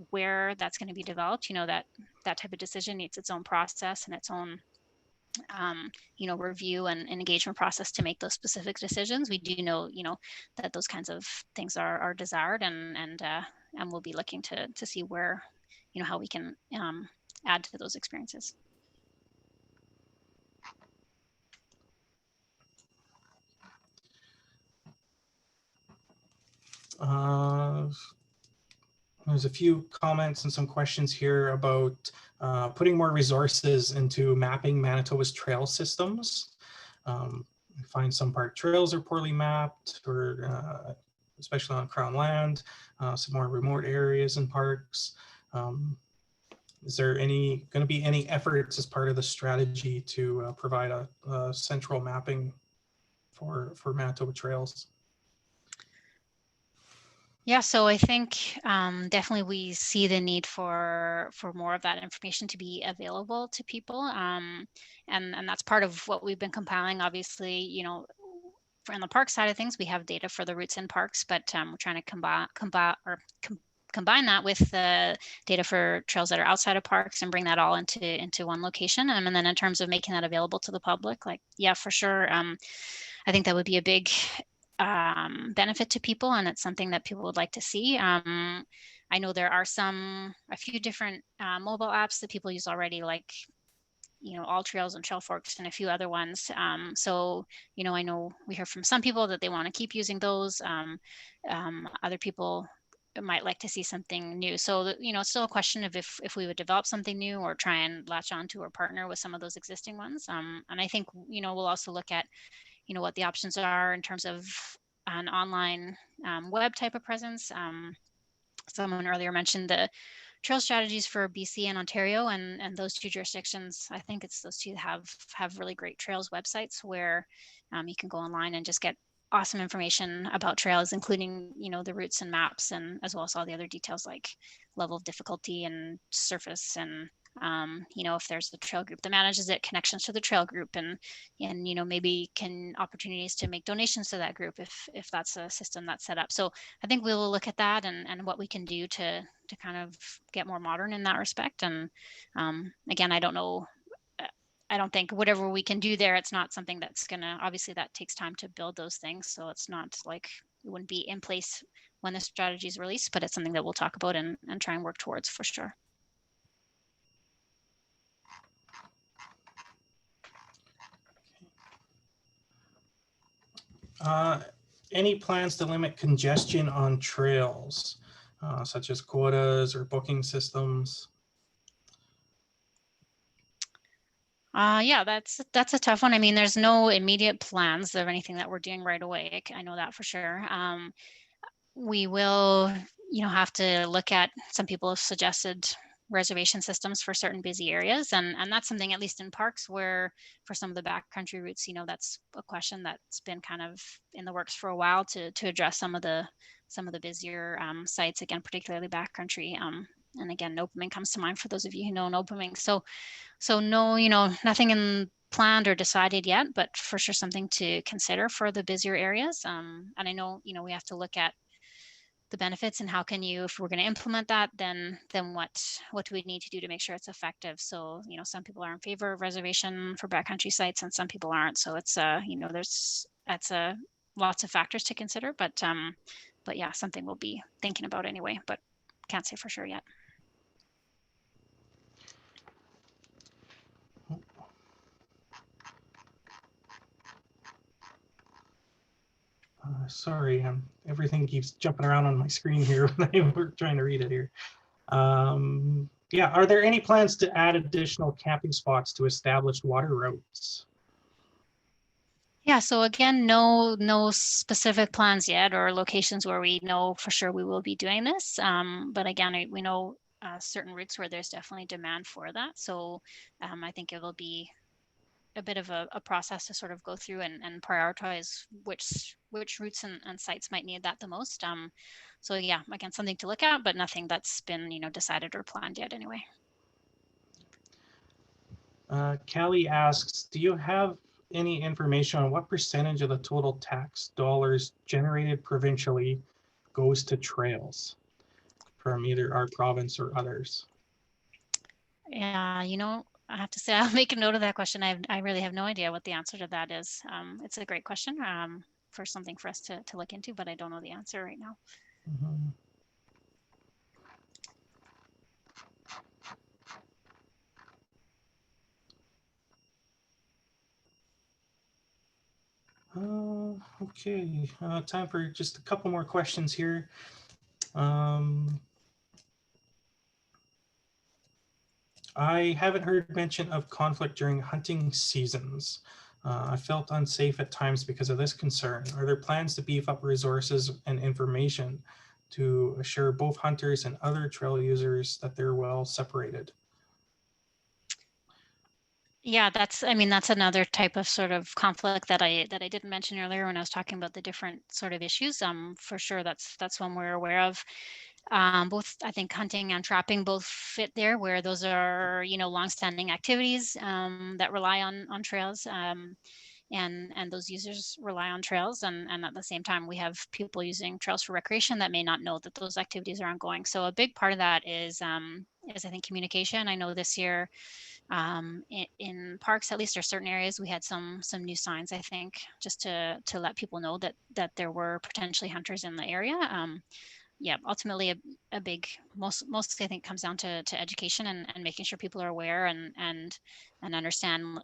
where that's going to be developed, that type of decision needs its own process and its own review and engagement process to make those specific decisions. We do know that those kinds of things are desired, and we'll be looking to see where how we can add to those experiences. There's a few comments and some questions here about putting more resources into mapping Manitoba's trail systems. We find some park trails are poorly mapped, or especially on Crown land, some more remote areas and parks. Is there going to be any efforts as part of the strategy to provide a central mapping for Manitoba trails? Yeah, so I think definitely we see the need for more of that information to be available to people, and that's part of what we've been compiling. Obviously, on the park side of things, we have data for the routes in parks, but we're trying to combine that with the data for trails that are outside of parks and bring that all into one location. And then in terms of making that available to the public, like, yeah, for sure, I think that would be a big benefit to people, and it's something that people would like to see. I know there are a few different mobile apps that people use already, like All Trails and Trail Forks and a few other ones. So I know we hear from some people that they want to keep using those. Other people might like to see something new. So, it's still a question of if we would develop something new or try and latch onto or partner with some of those existing ones. And I think, we'll also look at, what the options are in terms of an online web type of presence. Someone earlier mentioned the trail strategies for BC and Ontario, and those two jurisdictions. I think it's those two have really great trails websites where you can go online and just get awesome information about trails, including the routes and maps, and as well as all the other details like level of difficulty and surface, and if there's a trail group that manages it, connections to the trail group, and maybe opportunities to make donations to that group if that's a system that's set up. So I think we will look at that and what we can do to kind of get more modern in that respect. And again, I don't know. I don't think whatever we can do there, it's not something that's gonna, obviously that takes time to build those things. So it's not like it wouldn't be in place when the strategy is released, but it's something that we'll talk about and try and work towards for sure. Any plans to limit congestion on trails, such as quotas or booking systems? Yeah, that's a tough one. I mean, there's no immediate plans of anything that we're doing right away. I know that for sure. We will, have to look at, some people have suggested reservation systems for certain busy areas. And that's something, at least in parks, where for some of the backcountry routes, that's a question that's been kind of in the works for a while to address some of the busier sites, again, particularly backcountry. And again, Nopaming comes to mind for those of you who know Nopaming. So no, nothing in planned or decided yet, but for sure something to consider for the busier areas. And I know, we have to look at the benefits and how can you, if we're going to implement that, then what do we need to do to make sure it's effective? So, some people are in favor of reservation for backcountry sites and some people aren't. So it's that's lots of factors to consider, but yeah, something we'll be thinking about anyway, but can't say for sure yet. Sorry, everything keeps jumping around on my screen here when we're trying to read it here. Yeah, are there any plans to add additional camping spots to established water routes? Yeah, so again, no specific plans yet or locations where we know for sure we will be doing this. But again, we know certain routes where there's definitely demand for that. So I think it will be a bit of a process to sort of go through and prioritize which routes and sites might need that the most. So yeah, again, something to look at, but nothing that's been decided or planned yet anyway. Kelly asks, do you have any information on what percentage of the total tax dollars generated provincially goes to trails from either our province or others? Yeah, I have to say I'll make a note of that question. I really have no idea what the answer to that is. It's a great question for something for us to look into, but I don't know the answer right now. Mm-hmm. Okay, time for just a couple more questions here. I haven't heard mention of conflict during hunting seasons. I felt unsafe at times because of this concern. Are there plans to beef up resources and information to assure both hunters and other trail users that they're well separated? Yeah, that's another type of sort of conflict that I didn't mention earlier when I was talking about the different sort of issues. For sure, that's one we're aware of. Both, I think, hunting and trapping both fit there, where those are longstanding activities that rely on trails, and those users rely on trails, and at the same time we have people using trails for recreation that may not know that those activities are ongoing. So a big part of that is I think communication. I know this year in parks, at least, or certain areas, we had some new signs, I think, just to let people know that there were potentially hunters in the area. Yeah, ultimately a big most I think comes down to education and making sure people are aware and understand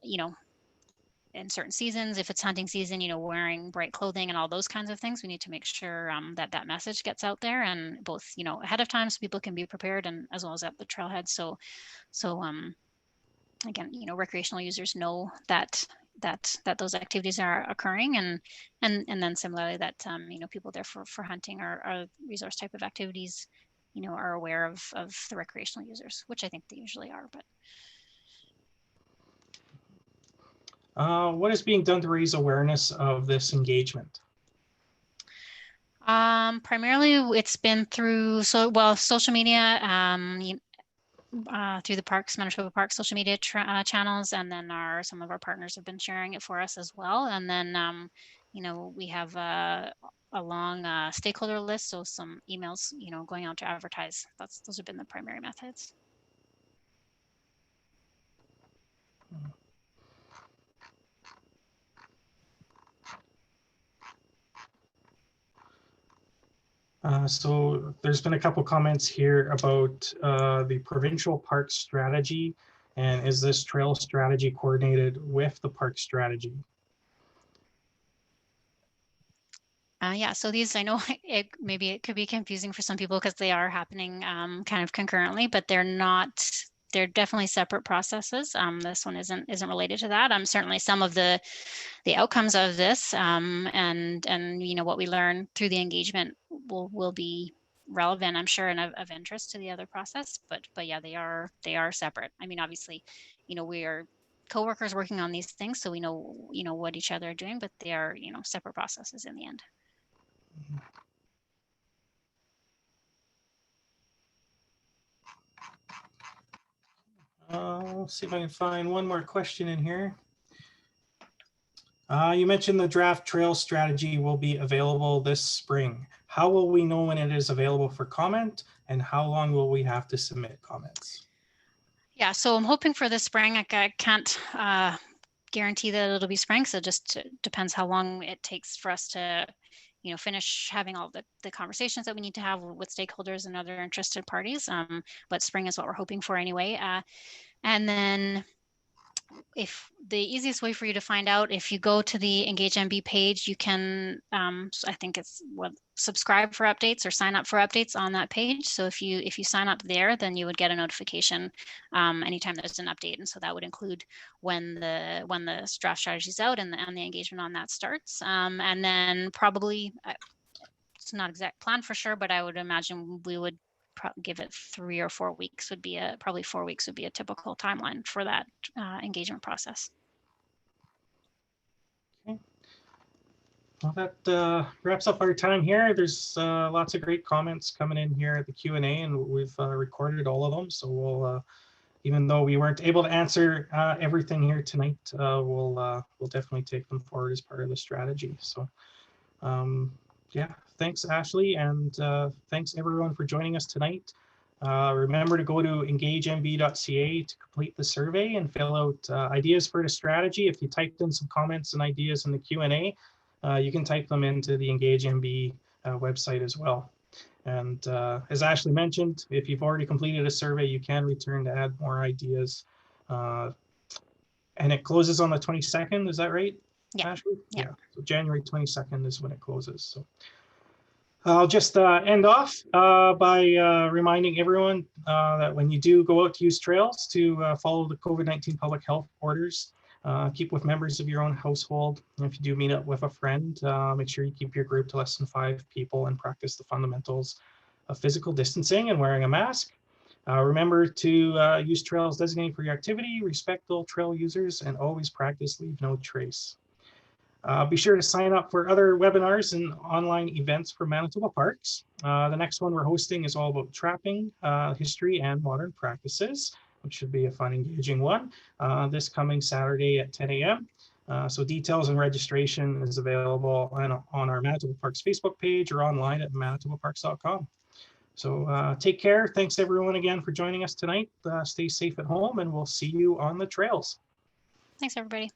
in certain seasons, if it's hunting season, wearing bright clothing and all those kinds of things. We need to make sure that that message gets out there, and both, ahead of time so people can be prepared, and as well as at the trailhead. So again, recreational users know that those activities are occurring, and then similarly that people there for hunting or resource type of activities, are aware of the recreational users, which I think they usually are. But what is being done to raise awareness of this engagement? primarily it's been through social media, through the Manitoba Parks social media channels, and then some of our partners have been sharing it for us as well. And then we have a long stakeholder list, so some emails going out to advertise. Those have been the primary methods. So there's been a couple comments here about the provincial park strategy, and is this trail strategy coordinated with the park strategy? Yeah, so these, I know maybe it could be confusing for some people because they are happening kind of concurrently, but they're not. They're definitely separate processes. This one isn't related to that. Certainly some of the outcomes of this and what we learn through the engagement will be relevant, I'm sure, and of interest to the other process. But yeah, they are separate. I mean, obviously, we are co-workers working on these things, so we know what each other are doing, but they are separate processes in the end. Let's see if I can find one more question in here. You mentioned the draft trail strategy will be available this spring. How will we know when it is available for comment, and how long will we have to submit comments? Yeah, so I'm hoping for this spring. I can't guarantee that it'll be spring, so it just depends how long it takes for us to finish having all the conversations that we need to have with stakeholders and other interested parties. But spring is what we're hoping for anyway. And then if the easiest way for you to find out, if you go to the Engage MB page, you can, I think it's subscribe for updates or sign up for updates on that page. So if you sign up there, then you would get a notification anytime there's an update. And so that would include when the draft strategy is out and the engagement on that starts. And then probably, it's not exact plan for sure, but I would imagine we would give it 3 or 4 weeks probably 4 weeks would be a typical timeline for that engagement process. Okay. Well, that wraps up our time here. There's lots of great comments coming in here at the Q&A, and we've recorded all of them. So we'll, even though we weren't able to answer everything here tonight, we'll definitely take them forward as part of the strategy. So yeah, thanks, Ashley, and thanks everyone for joining us tonight. Remember to go to engagemb.ca to complete the survey and fill out ideas for the strategy. If you typed in some comments and ideas in the Q&A, you can type them into the Engage MB website as well. And as Ashley mentioned, if you've already completed a survey, you can return to add more ideas. And it closes on the 22nd, is that right, Yeah. Ashley? Yeah. So January 22nd is when it closes. So I'll just end off by reminding everyone that when you do go out to use trails, to follow the COVID-19 public health orders. Keep with members of your own household. And if you do meet up with a friend, make sure you keep your group to less than 5 people and practice the fundamentals of physical distancing and wearing a mask. Remember to use trails designated for your activity, respect all trail users, and always practice leave no trace. Be sure to sign up for other webinars and online events for Manitoba Parks. The next one we're hosting is all about trapping, history, and modern practices, which should be a fun, engaging one, this coming Saturday at 10 a.m. So details and registration is available on our Manitoba Parks Facebook page or online at manitobaparks.com. So take care. Thanks everyone again for joining us tonight. Stay safe at home, and we'll see you on the trails. Thanks, everybody.